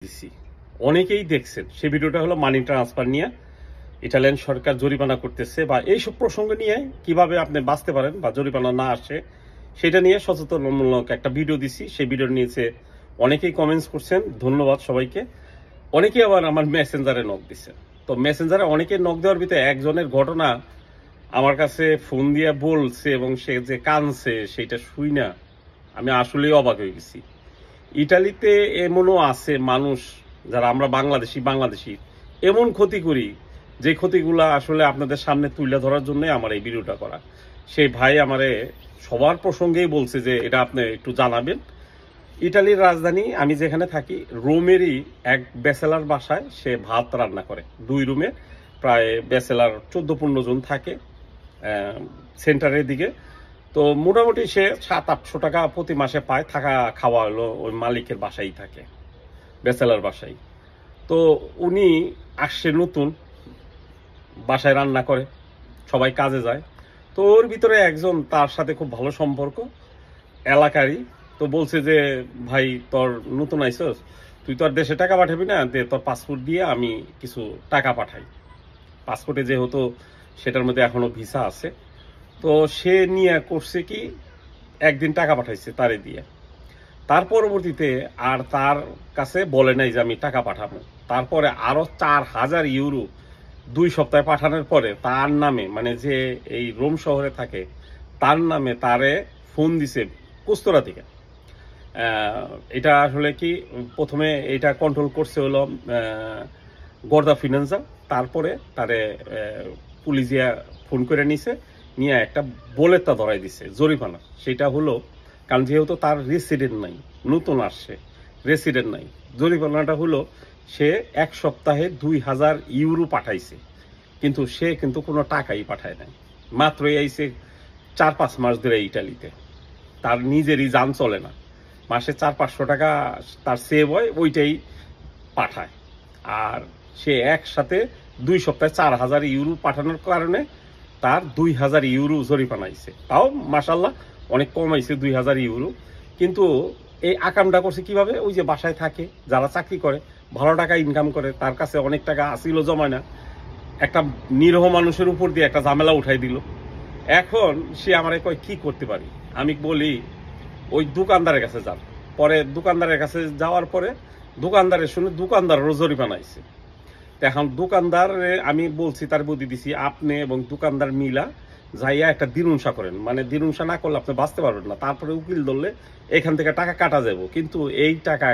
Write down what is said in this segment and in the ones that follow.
দিছি অনেকেই দেখছেন সেই ভিডিওটা হলো মানি ট্রান্সফার নিয়ে ইটালিয়ান সরকার জরিমানা করতেছে বা এইসব প্রসঙ্গ নিয়ে কিভাবে আপনি বাঁচতে পারেন বা জরিমানা না আসে সেটা নিয়ে সচেতনমূলক একটা ভিডিও দিছি। সেই ভিডিও নিয়েছে অনেকেই কমেন্টস করছেন, ধন্যবাদ সবাইকে। অনেকেই আবার আমার মেসেঞ্জারে নক দিচ্ছে। তো মেসেঞ্জারে অনেকে নক দেওয়ার ভিতরে একজনের ঘটনা আমার কাছে ফোন দিয়ে বলছে এবং সে যে কানছে সেটা শুই না আমি আসলেই অবাক হয়ে গেছি। ইটালিতে এমনও আছে মানুষ যারা আমরা বাংলাদেশি এমন ক্ষতি করি যে ক্ষতিগুলা আসলে আপনাদের সামনে তুলে ধরার জন্য আমার এই ভিডিওটা করা। সেই ভাই আমারে সবার প্রসঙ্গেই বলছে যে এটা আপনি একটু জানাবেন। ইটালির রাজধানী আমি যেখানে থাকি রোমেরই এক ব্যাচেলার বাসায় সে ভাত রান্না করে, 2 রুমে প্রায় ব্যাচেলার 14-15 জন থাকে সেন্টারের দিকে। তো মোটামুটি সে 700-800 টাকা প্রতি মাসে পায়, থাকা খাওয়া হলো ওই মালিকের বাসায় থাকে, ব্যাচেলার বাসায়। তো উনি আসছে নতুন, বাসায় রান্না করে, সবাই কাজে যায়। তো ওর ভিতরে একজন তার সাথে খুব ভালো সম্পর্ক এলাকারই। তো বলছে যে ভাই তোর নতুন আইসস, তুই তো আর দেশে টাকা পাঠাবি না, তোর পাসপোর্ট দিয়ে আমি কিছু টাকা পাঠাই। পাসপোর্টে যেহেতু সেটার মধ্যে এখনো ভিসা আছে, তো সে নিয়ে করছে কি একদিন টাকা পাঠাইছে তারে দিয়ে। তার পরবর্তীতে আর তার কাছে বলে নাই যে আমি টাকা পাঠাবো। তারপরে আরো 4000 ইউরো 2 সপ্তাহে পাঠানোর পরে তার নামে, মানে যে এই রোম শহরে থাকে তার নামে তারে ফোন দিছে কুস্তরা থেকে। এটা আসলে কি প্রথমে এটা কন্ট্রোল করছে হলো গর্দা ফিনান্সা, তারপরে তারে পুলিশিয়া ফোন করে নিছে, নিয়ে একটা বোলেতা ধরাই দিছে জরিমানা। সেটা হলো কারণ যেহেতু তার রেসিডেন্ট নাই, নতুন আসছে, রেসিডেন্ট নাই, জরিমানাটা হলো সে 1 সপ্তাহে 2000 ইউরো পাঠাইছে, কিন্তু সে কিন্তু কোনো টাকাই পাঠায় নাই। মাত্রই আইছে 4-5 মাস ধরে ইটালিতে, তার নিজেরই যান চলে না, মাসে 400-500 টাকা তার সেভ হয়, ওইটাই পাঠায়। আর সে একসাথে 2 সপ্তাহে 4000 ইউরো পাঠানোর কারণে তার 2000 ইউরো জরিমানা আইছে। তাও মাশাল্লাহ অনেক কমাইছে 2000 ইউরো। কিন্তু এই আকামটা করছে কিভাবে? ওই যে বাসায় থাকে যারা চাকরি করে, ভালো টাকা ইনকাম করে, তার কাছে অনেক টাকা আসিল জমায় না, একটা নিরহ মানুষের উপর দিয়ে একটা ঝামেলা উঠাই দিল। এখন সে আমারে কয় কি করতে পারি? আমি বলি ওই দোকানদারের কাছে যান। পরে দোকানদারের কাছে যাওয়ার পরে দোকানদারের শুনে দোকানদারেরও জরিমানা আইছে। এখন দোকানদার আমি বলছি, তার বুদ্ধি দিছি, আপনি এবং দোকানদার মিলা যাইয়া একটা দিনুংসা করেন, মানে দিনুংসা না করলে আপনি বাঁচতে পারবেন না। তারপরে উকিল ধরলে এখান থেকে টাকা কাটা যাব, কিন্তু এই টাকা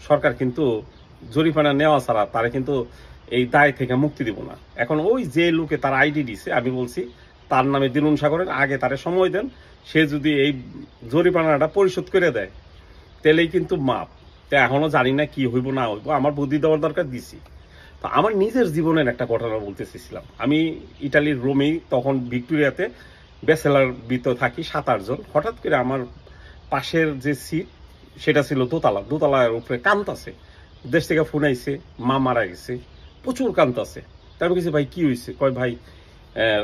সরকার কিন্তু জরিমানা নেওয়া ছাড়া তারা কিন্তু এই দায় থেকে মুক্তি দিব না। এখন ওই যে লোকে তার আইডি দিছে, আমি বলছি তার নামে দিনুংসা করেন, আগে তারে সময় দেন, সে যদি এই জরিমানাটা পরিশোধ করে দেয় তাহলেই কিন্তু মাপ। তা এখনো জানি না কি হইব না হইব, আমার বুদ্ধি দেওয়ার দরকার দিছি। তো আমার নিজের জীবনের একটা ঘটনা বলতে চেয়েছিলাম। আমি ইটালির রোমেই তখন ভিক্টোরিয়াতে ব্যাচেলার ভিতর থাকি 7-8 জন। হঠাৎ করে আমার পাশের যে সিট সেটা ছিল দোতলার উপরে কান্তাছে, দেশ থেকে ফোন আইছে মা মারা গেছে, প্রচুর কান্তাছে। তারপর কিছু ভাই কি হয়েছে? কয় ভাই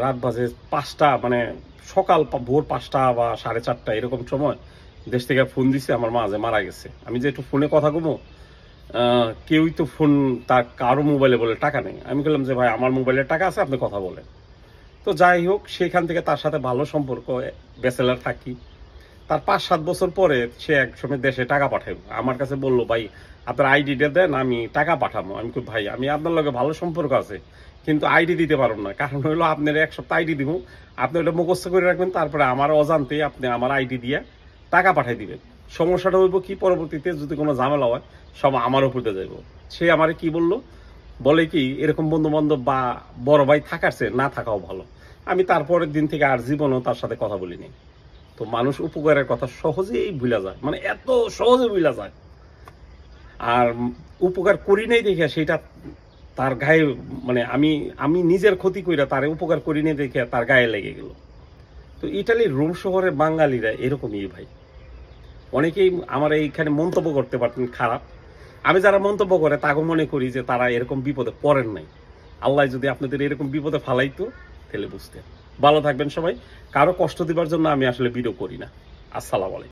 রাত বাজে 5টা, মানে সকাল ভোর 5টা বা 4:30 এরকম সময় দেশ থেকে ফোন দিছে আমার মা যে মারা গেছে। আমি যে একটু ফোনে কথা কমো, কেউই তো ফোন, তার কারো মোবাইলে বলে টাকা নেই। আমি বললাম যে ভাই আমার মোবাইলে টাকা আছে, আপনি কথা বলেন। তো যাই হোক, সেখান থেকে তার সাথে ভালো সম্পর্ক, ব্যাচেলার থাকি। তার 5-7 বছর পরে সে এক সময় দেশে টাকা পাঠাবো, আমার কাছে বললো ভাই আপনার আইডিটা দেন, আমি টাকা পাঠাবো। আমি কই ভাই আমি আপনার লগে ভালো সম্পর্ক আছে, কিন্তু আইডি দিতে পারবো না। কারণ হলো আপনার 1 সপ্তাহ আইডি দিব, আপনি ওটা মুখস্থ করে রাখবেন, তারপরে আমার অজান্তে আপনি আমার আইডি দিয়ে টাকা পাঠাই দিবেন। সমস্যাটা হইব কি, পরবর্তীতে যদি কোনো ঝামেলা হয় সব আমার উপর দিয়ে যাইব। সে আমারে কি বললো, বলে কি এরকম বন্ধু বান্ধব বা বড় ভাই থাকার না থাকাও ভালো। আমি তারপরের দিন থেকে আর জীবনেও তার সাথে কথা বলিনি। তো মানুষ উপকারের কথা সহজেই ভুলা যায়, মানে এত সহজে ভুলা যায়। আর উপকার করি নাই দেখে সেটা তার গায়ে, মানে আমি নিজের ক্ষতি কইরা তারে উপকার করি নাই দেখে তার গায়ে লেগে গেল। তো ইটালির রোম শহরের বাঙালিরা এরকমই ভাই। অনেকেই আমার এইখানে মন্তব্য করতে পারতেন খারাপ, আমি যারা মন্তব্য করে তাকে মনে করি যে তারা এরকম বিপদে পড়েন নাই। আল্লাহ যদি আপনাদের এরকম বিপদে ফালাইতো তাহলে বুঝতেন। ভালো থাকবেন সবাই। কারো কষ্ট দিবার জন্য আমি আসলে ভিডিও করি না। আসসালামু আলাইকুম।